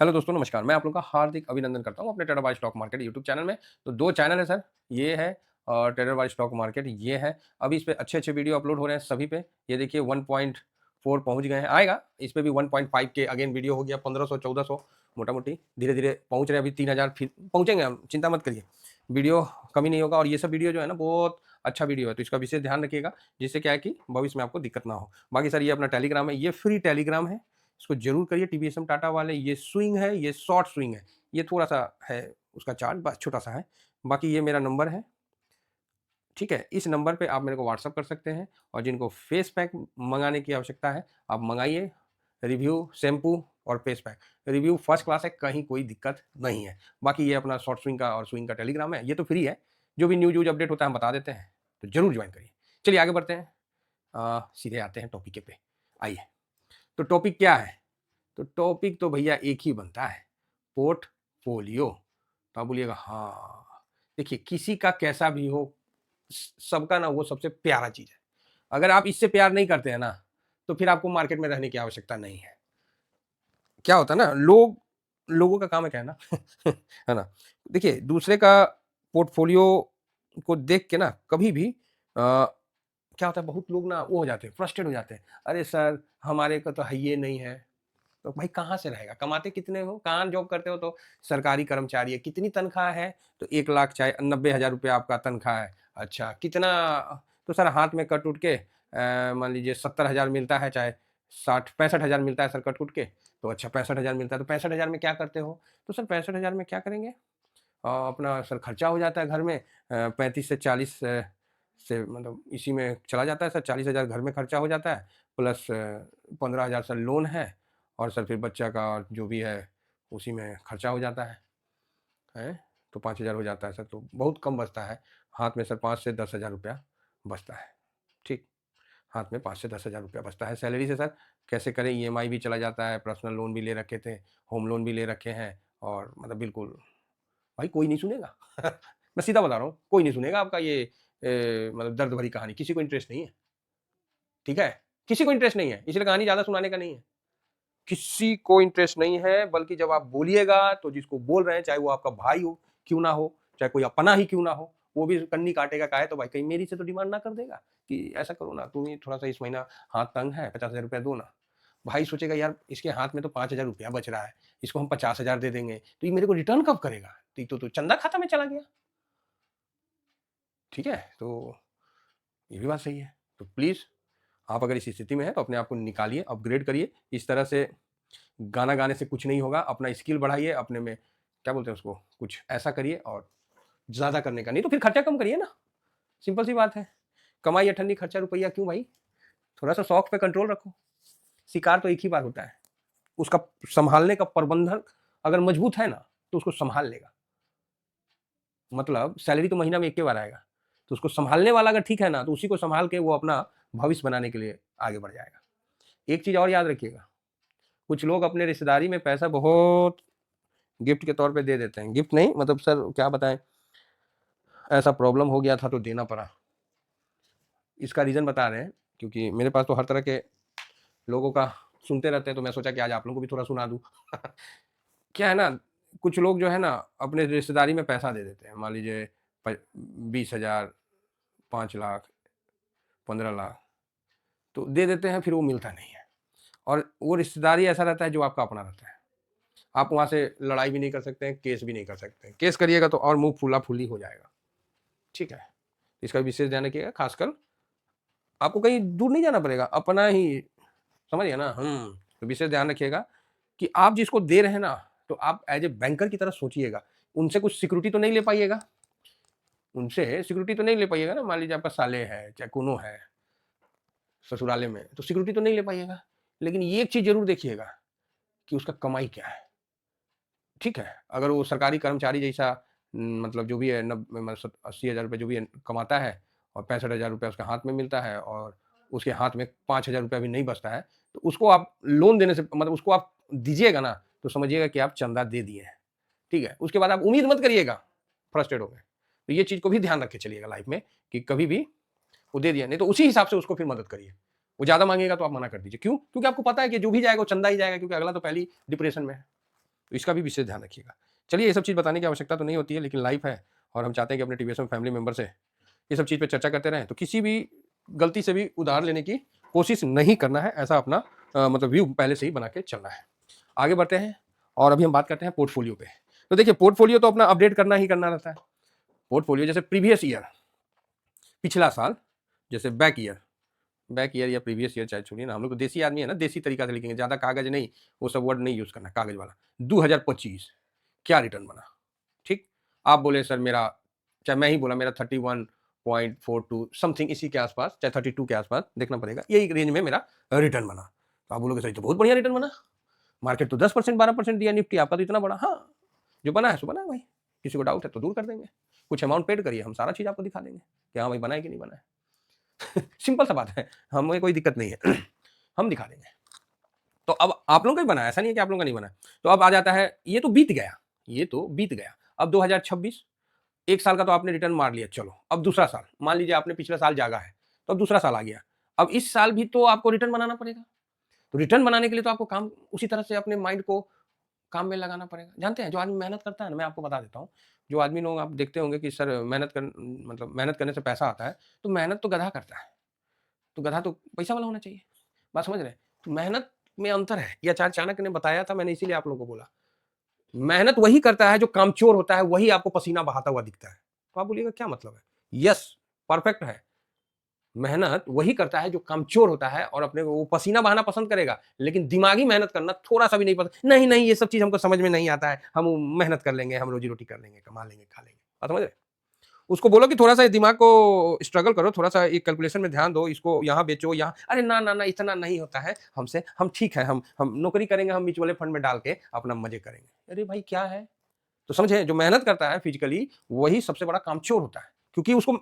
Hello दोस्तों, नमस्कार। मैं आप लोगों का हार्दिक अभिनंदन करता हूँ अपने trader by stock market YouTube channel में। तो 2 चैनल है सर, ये है और ट्रेडर बाय स्टॉक मार्केट ये है। अभी इस पे अच्छे-अच्छे वीडियो अपलोड हो रहे हैं सभी पे। ये देखिए 1.4 पहुँच गए हैं, आएगा इस पे भी 1.5 के अगेन वीडियो हो गया 1500-1400 मोटा-मोटी धीरे-धीरे पहुँच रहे हैं। अभी 3000 फिर पहुँचेंगे हम, चिंता मत करिए। वीडियो कमी नहीं होगा और ये सब वीडियो जो है ना बहुत अच्छा वीडियो है, तो इसका विशेष ध्यान रखिएगा, जिससे क्या है कि भविष्य में आपको दिक्कत ना हो। बाकी सर ये अपना टेलीग्राम है, ये फ्री टेलीग्राम है। इसको ज़रूर करिए टीवीएसएम टाटा वाले। ये स्विंग है, ये शॉर्ट स्विंग है। ये थोड़ा-सा है उसका चार्ज बस छोटा-सा है। बाकी ये मेरा नंबर है, ठीक है? इस नंबर पे आप मेरे को व्हाट्सएप कर सकते हैं और जिनको फेस पैक मँगाने की आवश्यकता है, आप मँगाइए। रिव्यू, शैम्पू और face pack. Review first class है, कहीं कोई दिक्कत नहीं है। बाकी ये अपना शॉर्ट स्विंग का और स्विंग का टेलीग्राम है, ये तो फ्री है। जो भी न्यूज़-व्यूज़ अपडेट होता है हम बता देते हैं, तो ज़रूर जॉइन करिए। चलिए आगे बढ़ते हैं। सीधे आते हैं टॉपिक के पे। आइए, तो टॉपिक क्या है? तो टॉपिक तो भैया एक ही बनता है, पोर्टफोलियो। तो आप बोलिएगा हाँ, देखिए किसी का कैसा भी हो, सबका ना वो सबसे प्यारा चीज़ है। अगर आप इससे प्यार नहीं करते हैं ना, तो फिर आपको मार्केट में रहने की आवश्यकता नहीं है। क्या होता है ना, लोगों का काम है कहना है ना? देखिए दूसरे का पोर्टफोलियो को देख के ना कभी भी क्या होता है, बहुत लोग ना वो हो जाते हैं, फ्रस्ट्रेट हो जाते हैं। अरे सर, हमारे को तो है ये नहीं है। तो भाई कहाँ से रहेगा? कमाते कितने हो? कहाँ जॉब करते हो? तो सरकारी कर्मचारी है। कितनी तनख्वाह है? तो 1 लाख चाहे 90,000 रुपए आपका तनख्वाह है। अच्छा, कितना? तो सर हाथ में कट-उट के मान लीजिए 70,000 मिलता है, चाहे 60 65,000 मिलता है सर कट-उट के। तो अच्छा 65,000 मिलता है, तो 65,000 में क्या करते हो? तो सर 65,000 में क्या करेंगे? अपना सर खर्चा हो जाता है घर में 35 से 40 से मतलब इसी में चला जाता है सर। 40,000 घर में खर्चा हो जाता है, प्लस 15,000 सर लोन है और सर फिर बच्चा का और जो भी है उसी में खर्चा हो जाता हैं? तो 5,000 हो जाता है सर, तो बहुत कम बचता है। हाथ में सर 5 से 10,000 रुपया बचता है, ठीक? हाथ में 5 से 10,000 रुपया बचता है सैलरी से सर। कैसे करें, ईएमआई भी चला जाता है, पर्सनल लोन भी ले रखे थे, होम लोन भी ले रखे हैं और मतलब बिल्कुल भाई कोई नहीं सुनेगा। मैं सीधा बता रहा हूँ, कोई नहीं सुनेगा आपका ये मतलब दर्द भरी कहानी, किसी को इंटरेस्ट नहीं है, ठीक है? किसी को इंटरेस्ट नहीं है, इसलिए कहानी ज़्यादा सुनाने का नहीं है। किसी को इंटरेस्ट नहीं है, बल्कि जब आप बोलिएगा तो जिसको बोल रहे हैं, चाहे वो आपका भाई हो, क्यों ना हो, चाहे कोई अपना ही क्यों ना हो, वो भी कन्नी काटेगा। काहे तो भाई कहीं मेरी से तो डिमांड ना कर देगा कि ऐसा करो ना, तुम ही थोड़ा-सा इस महीना हाथ तंग है, 50,000 रुपया दो ना। भाई सोचेगा यार इसके हाथ में तो 5,000 रुपया बच रहा है, इसको हम 50,000 दे देंगे, तो ये मेरे को रिटर्न कब करेगा? तो ये तो चंदा खाता में चला गया, ठीक है? तो ये भी बात सही है। तो प्लीज़ आप अगर इस स्थिति में हैं, तो अपने आप को निकालिए, अपग्रेड करिए। इस तरह से गाना गाने से कुछ नहीं होगा। अपना स्किल बढ़ाइए, अपने में क्या बोलते हैं उसको, कुछ ऐसा करिए और ज़्यादा करने का नहीं तो फिर खर्चा कम करिए ना, सिंपल सी बात है। कमाई अठन्नी खर्चा रुपया क्यों भाई? थोड़ा-सा शौक पे कंट्रोल रखो। शिकार तो एक ही बार होता है। उसका सँभालने का प्रबंधन अगर मजबूत है ना, तो उसको सँभाल लेगा। मतलब सैलरी तो महीना में एक ही बार आएगा। तो उसको सँभालने वाला अगर ठीक है ना, तो उसी को सँभाल के वो अपना भविष्य बनाने के लिए आगे बढ़ जाएगा। एक चीज़ और याद रखिएगा, कुछ लोग अपने रिश्तेदारी में पैसा बहुत गिफ्ट के तौर पे दे देते हैं। गिफ्ट नहीं मतलब सर क्या बताएँ, ऐसा प्रॉब्लम हो गया था तो देना पड़ा। इसका रीज़न बता रहे हैं, क्योंकि मेरे पास तो हर तरह के लोगों का सुनते रहते हैं, तो मैं सोचा कि आज आप लोगों को भी थोड़ा सुना दूँ। क्या है ना, कुछ लोग जो है ना अपने रिश्तेदारी में पैसा दे देते हैं। मान लीजिए प 20,000, 5 लाख, 15 लाख तो दे देते हैं, फिर वो मिलता नहीं है। और वो रिश्तेदारी ऐसा रहता है जो आपका अपना रहता है। आप वहाँ से लड़ाई भी नहीं कर सकते हैं, केस भी नहीं कर सकते हैं। केस करिएगा तो और मुँह फूला-फूली हो जाएगा, ठीक है? इसका विशेष ध्यान रखिएगा, खासकर आपको कहीं दूर नहीं जाना पड़ेगा, अपना ही समझ गए ना? तो विशेष ध्यान रखिएगा कि आप जिसको दे रहे हैं ना, तो आप एज़ ए बैंकर की तरह सोचिएगा। उनसे कुछ सिक्योरिटी तो नहीं ले पाइएगा, उनसे सिक्योरिटी तो नहीं ले पाइएगा ना, मान लीजिए आपका साले है, चाहे कुनो है, ससुराले में, तो सिक्योरिटी तो नहीं ले पाइएगा। लेकिन ये एक चीज़ ज़रूर देखिएगा कि उसका कमाई क्या है, ठीक है? अगर वो सरकारी कर्मचारी जैसा मतलब जो भी है नब म सत 80,000 रुपए जो भी कमाता है और 65,000 रुपया उसके हाथ में मिलता है और उसके हाथ में 5,000 रुपया भी नहीं बचता है, तो उसको आप लोन देने से मतलब उसको आप दीजिएगा ना, तो समझिएगा कि आप चंदा दे दिए हैं, ठीक है? उसके बाद आप उम्मीद मत करिएगा, फ्रस्ट्रेट हो गए। तो ये चीज़ को भी ध्यान रख के चलिएगा लाइफ़ में कि कभी भी वो दे दिया, नहीं तो उसी हिसाब से उसको फिर मदद करिए। वो ज़्यादा माँगेगा तो आप मना कर दीजिए। क्यों? क्योंकि आपको पता है कि जो भी जाएगा वो चंदा ही जाएगा, क्योंकि अगला तो पहले ही डिप्रेशन में है। तो इसका भी विशेष ध्यान रखिएगा। चलिए, ये सब चीज़ बताने की आवश्यकता तो नहीं होती है, लेकिन लाइफ है और हम चाहते हैं कि अपने टीवीएस में फैमिली मेंबर से ये सब चीज़ पे चर्चा करते रहें। तो किसी भी गलती से भी उधार लेने की कोशिश नहीं करना है, ऐसा अपना मतलब व्यू पहले से ही बना के चलना है। आगे बढ़ते हैं और अभी हम बात करते हैं पोर्टफोलियो पे। तो देखिए, पोर्टफोलियो तो अपना अपडेट करना ही करना रहता है। पोर्टफोलियो जैसे प्रीवियस ईयर, पिछला साल, जैसे बैक ईयर या प्रीवियस ईयर, चाहे छोड़िए ना, हम लोग तो देसी आदमी है ना, देसी तरीका से लिखेंगे, ज़्यादा कागज नहीं, वो सब वर्ड नहीं यूज़ करना, कागज वाला। 2025 क्या रिटर्न बना, ठीक? आप बोले सर मेरा, चाहे मैं ही बोला मेरा 31.42 समथिंग इसी के आसपास, चाहे 32 के आसपास, देखना पड़ेगा, यही रेंज में मेरा रिटर्न बना। तो आप बोलोगे सर ये तो बहुत बढ़िया रिटर्न बना, मार्केट तो 10% 12% दिया निफ्टी, आपका तो इतना बड़ा। हाँ, जो बना है सो बना है भाई, किसी को डाउट है तो दूर कर देंगे, कुछ अमाउंट पेड करिए, हम सारा चीज़ आपको दिखा देंगे कि हाँ भाई बना है कि नहीं बना है। सिंपल सा बात है, हमें कोई दिक्कत नहीं है। हम दिखा देंगे। तो अब आप लोगों का ही बना है, ऐसा नहीं है कि आप लोगों का नहीं बना है। तो अब आ जाता है, ये तो बीत गया, ये तो बीत गया। अब 2026, 1 साल का तो आपने रिटर्न मार लिया, चलो अब दूसरा साल, मान लीजिए आपने पिछला साल जागा है, तो अब दूसरा साल आ गया। अब इस साल भी तो आपको रिटर्न बनाना पड़ेगा। तो रिटर्न बनाने के लिए तो आपको काम उसी तरह से अपने माइंड को काम में लगाना पड़ेगा। जानते हैं, जो आदमी मेहनत करता है ना, मैं आपको बता देता हूँ, जो आदमी लोग आप देखते होंगे कि सर मतलब मेहनत करने से पैसा आता है, तो मेहनत तो गधा करता है। तो गधा तो पैसा वाला होना चाहिए। बात समझ रहे हैं? तो मेहनत में अंतर है। ये आचार्य चाणक्य ने बताया था, मैंने इसीलिए आप लोगों को बोला। मेहनत वही करता है जो कामचोर होता है, वही आपको पसीना बहाता हुआ दिखता है। तो आप बोलिएगा क्या मतलब है? यस, परफेक्ट है। मेहनत वही करता है जो कामचोर होता है और अपने को वो पसीना बहाना पसंद करेगा, लेकिन दिमागी मेहनत करना थोड़ा-सा भी नहीं पसंद। नहीं, नहीं, ये सब चीज़ हमको समझ में नहीं आता है। हम मेहनत कर लेंगे, हम रोजी-रोटी कर लेंगे, कमा लेंगे, खा लेंगे। बात समझ रहे? उसको बोलो कि थोड़ा-सा दिमाग को स्ट्रगल करो, थोड़ा-सा एक कैलकुलेशन में ध्यान दो, इसको यहाँ बेचो, यहाँ अरे ना, ना, ना, इतना नहीं होता है हमसे, हम ठीक है, हम नौकरी करेंगे, हम म्यूचुअल फंड में डाल के अपना मज़े करेंगे। अरे भाई क्या है? तो समझे, जो मेहनत करता है फिज़िकली, वही सबसे बड़ा कामचोर होता है, क्योंकि उसको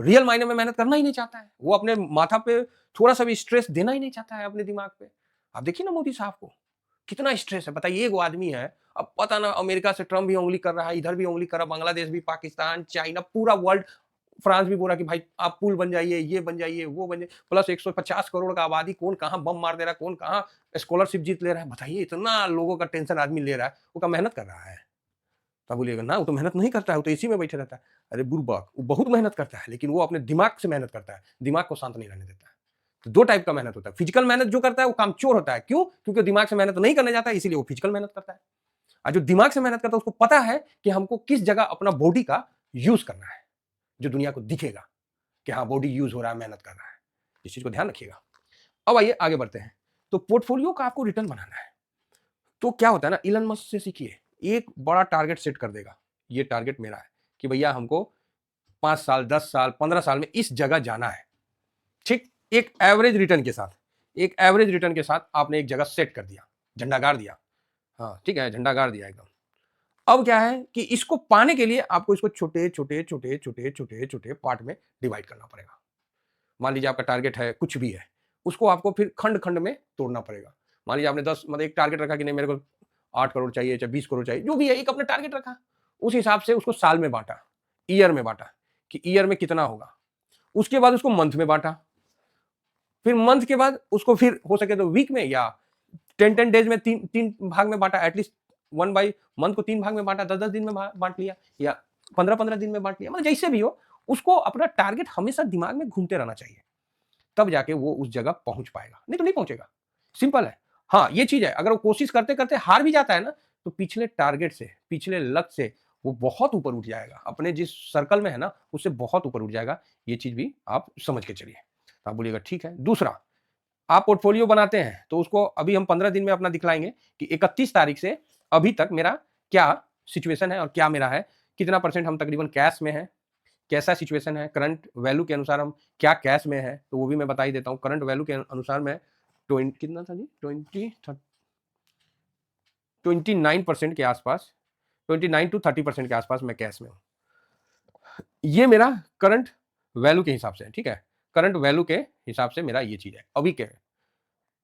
रियल मायने में मेहनत करना ही नहीं चाहता है। वो अपने माथा पे थोड़ा-सा भी स्ट्रेस देना ही नहीं चाहता है अपने दिमाग पे। आप देखिए ना मोदी साहब को, कितना स्ट्रेस है। बताइए, एक वो आदमी है, अब पता ना अमेरिका से ट्रम्प भी उंगली कर रहा है, इधर भी उंगली कर रहा है, बांग्लादेश भी, पाकिस्तान, चाइना, पूरा वर्ल्ड, फ्रांस भी बोल रहा है कि भाई आप पुल बन जाइए, ये बन जाइए, वो बन जाइए, प्लस 150 करोड़ का आबादी, कौन कहाँ बम मार दे रहा है, कौन कहाँ स्कॉलरशिप जीत ले रहा है। बताइए, इतना लोगों का टेंशन आदमी ले रहा है, वो क्या मेहनत कर रहा है? तब बोलिएगा ना वो तो मेहनत नहीं करता है, वो तो इसी में बैठे रहता है। अरे बुर्बक, वो बहुत मेहनत करता है, लेकिन वो अपने दिमाग से मेहनत करता है, दिमाग को शांत नहीं रहने देता है। तो 2 टाइप का मेहनत होता है। फिजिकल मेहनत जो करता है वो कामचोर होता है। क्यों? क्योंकि दिमाग से मेहनत नहीं करने जाता है, इसीलिए वो फिजिकल मेहनत करता है। और जो दिमाग से मेहनत करता है उसको पता है कि हमको किस जगह अपना बॉडी का यूज़ करना है, जो दुनिया को दिखेगा कि हाँ, बॉडी यूज़ हो रहा है, मेहनत कर रहा है। इस चीज़ को ध्यान रखिएगा। अब आइए आगे बढ़ते हैं। तो पोर्टफोलियो का आपको रिटर्न बनाना है। तो क्या होता है ना, इलन मस्क से सीखिए, एक बड़ा टारगेट सेट कर देगा। ये टारगेट मेरा है कि भैया हमको 5 साल, 10 साल, 15 साल में इस जगह जाना है। ठीक? एक एवरेज रिटर्न के साथ, एक एवरेज रिटर्न के साथ आपने एक जगह सेट कर दिया, झंडा गाड़ दिया। हाँ, ठीक है, झंडा गाड़ दिया एकदम। अब क्या है कि इसको पाने के लिए आपको इसको छोटे-छोटे, छोटे-छोटे, छोटे-छोटे पार्ट में डिवाइड करना पड़ेगा। मान लीजिए आपका टारगेट है, कुछ भी है, उसको आपको फिर खंड-खंड में तोड़ना पड़ेगा। मान लीजिए आपने 10 मतलब एक टारगेट रखा कि नहीं मेरे को 8 करोड़ चाहिए, चाहे 20 करोड़ चाहिए, जो भी है, एक आपने टारगेट रखा। उस हिसाब से उसको साल में बाँटा, ईयर में बाँटा कि ईयर में कितना होगा। उसके बाद उसको मंथ में बाँटा। फिर मंथ के बाद उसको फिर हो सके तो वीक में या 10-10 डेज में 3 भाग में बाँटा, एटलीस्ट 1 बाय मंथ को 3 भाग में बाँटा, 10-10 दिन में बाँट लिया या 15-15 दिन में बाँट लिया, मतलब जैसे भी हो, उसको अपना टारगेट हमेशा दिमाग में घूमते रहना चाहिए। तब जाके वो उस जगह पहुँच पाएगा, नहीं तो नहीं पहुँचेगा। सिंपल है। हाँ, ये चीज़ है, अगर वो कोशिश करते-करते हार भी जाता है ना, तो पिछले टारगेट से, पिछले लक्ष्य से वो बहुत ऊपर उठ जाएगा। अपने जिस सर्कल में है ना, उससे बहुत ऊपर उठ जाएगा। ये चीज़ भी आप समझ के चलिए। तो आप बोलिएगा ठीक है। दूसरा, आप पोर्टफोलियो बनाते हैं, तो उसको अभी हम 15 दिन में अपना दिखलाएँगे कि 31 तारीख से अभी तक मेरा क्या सिचुएशन है और क्या मेरा है, कितना परसेंट हम तकरीबन कैश में हैं, कैसा सिचुएशन है, करंट वैल्यू के अनुसार हम क्या कैश में है, तो वो भी मैं बता ही देता हूँ। करंट वैल्यू के अनुसार मैं कितना था जी? 29% के आसपास, 29 टू 30% के आसपास मैं कैश में हूँ। ये मेरा करंट वैल्यू के हिसाब से है, ठीक है? करंट वैल्यू के हिसाब से मेरा ये चीज़ है, अभी के है।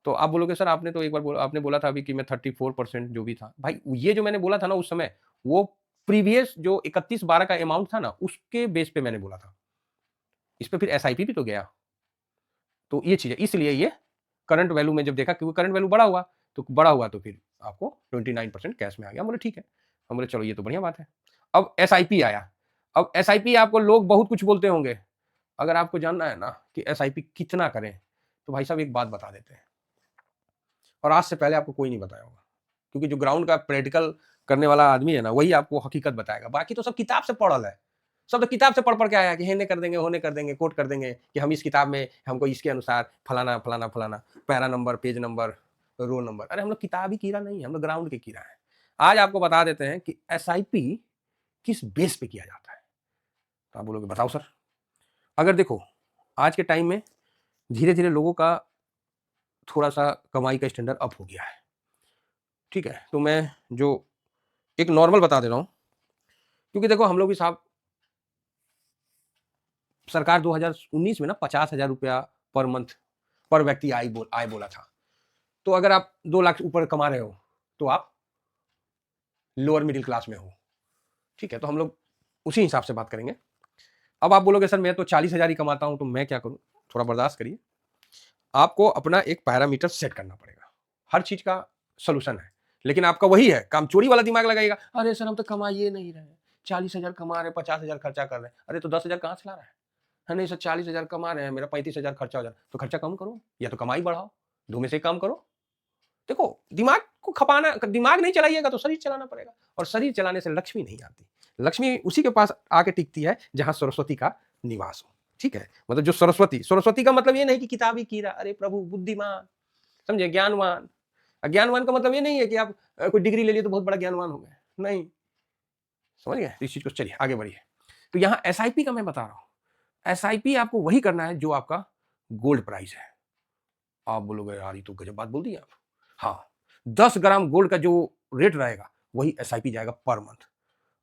तो आप बोलोगे सर आपने तो एक बार बोला, आपने बोला था अभी कि मैं 34% जो भी था। भाई ये जो मैंने बोला था ना उस समय, वो प्रीवियस जो 31/12 का अमाउंट था ना, उसके बेस पे मैंने बोला था। इस पे फिर एसआईपी भी तो गया। तो ये चीज़ है, इसलिए ये करंट वैल्यू में जब देखा, क्योंकि करंट वैल्यू बड़ा हुआ, तो बड़ा हुआ तो फिर आपको 29% कैश में आ गया। हम बोले ठीक है, हम बोले चलो ये तो बढ़िया बात है। अब एसआईपी आया। अब एसआईपी आपको लोग बहुत कुछ बोलते होंगे, अगर आपको जानना है ना कि एसआईपी कितना करें, तो भाई साहब एक बात बता देते हैं, और आज से पहले आपको कोई नहीं बताया होगा, क्योंकि जो ग्राउंड का प्रैक्टिकल करने वाला आदमी है ना, वही आपको हकीकत बताएगा। बाकी तो सब किताब से पढ़ल है, सब तो किताब से पढ़ के आया कि हेने कर देंगे, होने कर देंगे, कोट कर देंगे कि हम इस किताब में हमको इसके अनुसार फलाना फलाना फलाना, para number, page number, roll number. अरे हम लोग किताबी कीड़ा नहीं, हम लोग ग्राउंड के कीड़ा है। आज आपको बता देते हैं कि एसआईपी किस बेस पे किया जाता है। तो आप बोलोगे बताओ सर। अगर देखो आज के टाइम में धीरे धीरे लोगों का थोड़ा सा कमाई का स्टैंडर्ड अप हो गया है, ठीक है, तो मैं जो एक नॉर्मल बता दे रहा हूं, क्योंकि देखो हम लोग भी साहब सरकार 2019 में ना 50,000 रुपया पर मंथ पर व्यक्ति आय बोला था। तो अगर आप 2 लाख ऊपर कमा रहे हो तो आप लोअर मिडिल क्लास में हो, ठीक है, तो हम लोग उसी हिसाब से बात करेंगे। अब आप बोलोगे सर मैं तो 40,000 ही कमाता हूं तो मैं क्या करूं, थोड़ा बर्दाश्त करिए। आपको अपना एक पैरामीटर सेट करना पड़ेगा। हर चीज का सोल्यूशन है, लेकिन आपका वही है, काम चोरी वाला दिमाग लगाएगा। अरे सर हम तो कमाइए नहीं रहे, 40,000 कमा रहे, 50,000 खर्चा कर रहे हैं। अरे तो 10,000 कहां से ला रहा है नहीं सर 40,000 कमा रहे हैं, मेरा 35,000 खर्चा हो जा रहा है। तो खर्चा कम करो या तो कमाई बढ़ाओ, दो में से काम करो। देखो दिमाग को खपाना, दिमाग नहीं चलाइएगा तो शरीर चलाना पड़ेगा, और शरीर चलाने से लक्ष्मी नहीं आती। लक्ष्मी उसी के पास आके टिकती है जहां सरस्वती का निवास हो, ठीक है। मतलब जो सरस्वती का मतलब ये नहीं कि किताबी कीड़ा, अरे प्रभु बुद्धिमान, समझे, ज्ञानवान। ज्ञानवान का मतलब ये नहीं है कि आप कोई डिग्री ले लिए तो बहुत बड़ा ज्ञानवान हो गए, नहीं, समझ गए इस चीज को। चलिए आगे बढ़िए। तो यहाँ एसआईपी का मैं बता रहा हूं, एसआईपी आपको वही करना है जो आपका गोल्ड प्राइस है। आप बोलोगे यार ये तो गजब बात बोल दी आप। हाँ, 10 ग्राम गोल्ड का जो रेट रहेगा वही एसआईपी जाएगा पर मंथ।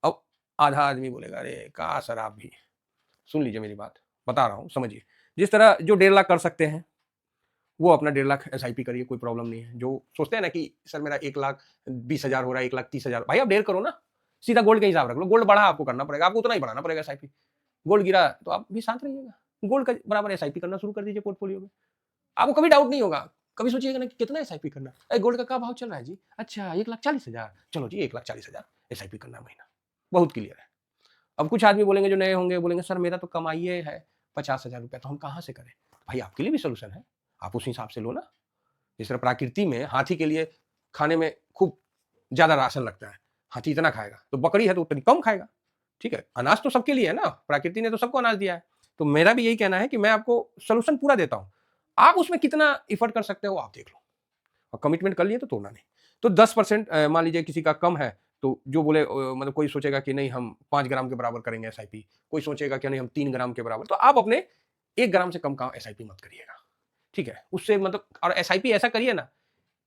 अब आधा आदमी बोलेगा अरे कहा सर आप भी, सुन लीजिए मेरी बात, बता रहा हूं समझिए। जिस तरह जो 1.5 लाख कर सकते हैं वो अपना 1.5 लाख एसआईपी करिए, कोई प्रॉब्लम नहीं है। जो सोचते हैं ना कि सर मेरा 1,20,000 हो रहा है, 1,30,000, भाई आप 1.5 करो ना, सीधा गोल्ड का हिसाब रख लो। गोल्ड बढ़ा आपको करना पड़ेगा, आपको उतना ही बढ़ाना पड़ेगा एसआईपी। गोल्ड गिरा तो आप भी शांत रहिएगा, गोल्ड का बराबर एसआईपी करना शुरू कर दीजिए पोर्टफोलियो में। आपको कभी डाउट नहीं होगा, कभी सोचिएगा ना कि कितना एसआईपी करना है। गोल्ड का क्या भाव चल रहा है जी, अच्छा 1,40,000, चलो जी 1,40,000 एसआईपी करना महीना, बहुत क्लियर है। अब कुछ आदमी बोलेंगे जो नए होंगे, बोलेंगे सर मेरा तो कमाइए है 50,000 रुपया, तो हम कहाँ से करें। भाई आपके लिए भी सोल्यूशन है, आप उस हिसाब से लो ना। जिस तरह प्रकृति में हाथी के लिए खाने में खूब ज्यादा राशन लगता है, हाथी इतना खाएगा, तो बकरी है तो उतनी कम खाएगा, ठीक है। अनाज तो सबके लिए है ना, प्रकृति ने तो सबको अनाज दिया है। तो मेरा भी यही कहना है कि मैं आपको सोल्यूशन पूरा देता हूं, आप उसमें कितना इफर्ट कर सकते हो आप देख लो, और कमिटमेंट कर लिए तो तोड़ना नहीं। तो 10% मान लीजिए किसी का कम है, तो जो बोले मतलब कोई सोचेगा कि नहीं हम 5 ग्राम के बराबर करेंगे एसआईपी, कोई सोचेगा कि नहीं हम 3 ग्राम के बराबर, तो आप अपने 1 ग्राम से कम का एसआईपी मत करिएगा, ठीक है। उससे मतलब, और एसआईपी ऐसा करिए ना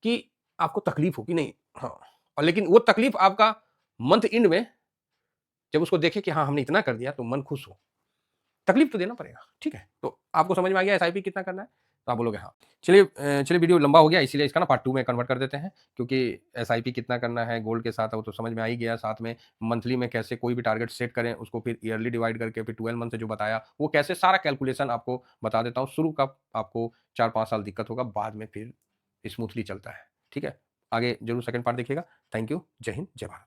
कि आपको तकलीफ हो कि नहीं, हाँ, और लेकिन वो तकलीफ आपका मंथ एंड में जब उसको देखे कि हाँ हमने इतना कर दिया तो मन खुश हो। तकलीफ तो देना पड़ेगा, ठीक है। तो आपको समझ में आ गया एसआईपी कितना करना है, तो आप बोलोगे हाँ। चलिए चलिए वीडियो लंबा हो गया, इसीलिए इसका ना पार्ट 2 में कन्वर्ट कर देते हैं, क्योंकि एसआईपी कितना करना है गोल्ड के साथ वो तो समझ में आ ही गया। साथ में मंथली में कैसे कोई भी टारगेट सेट करें, उसको फिर ईयरली डिवाइड करके फिर 12 मंथ से जो बताया वो कैसे, सारा कैलकुलेशन आपको बता देता हूँ। शुरू का आपको 4-5 साल दिक्कत होगा, बाद में फिर स्मूथली चलता है, ठीक है। आगे जरूर सेकंड पार्ट देखिएगा। थैंक यू, जय हिंद, जय भारत।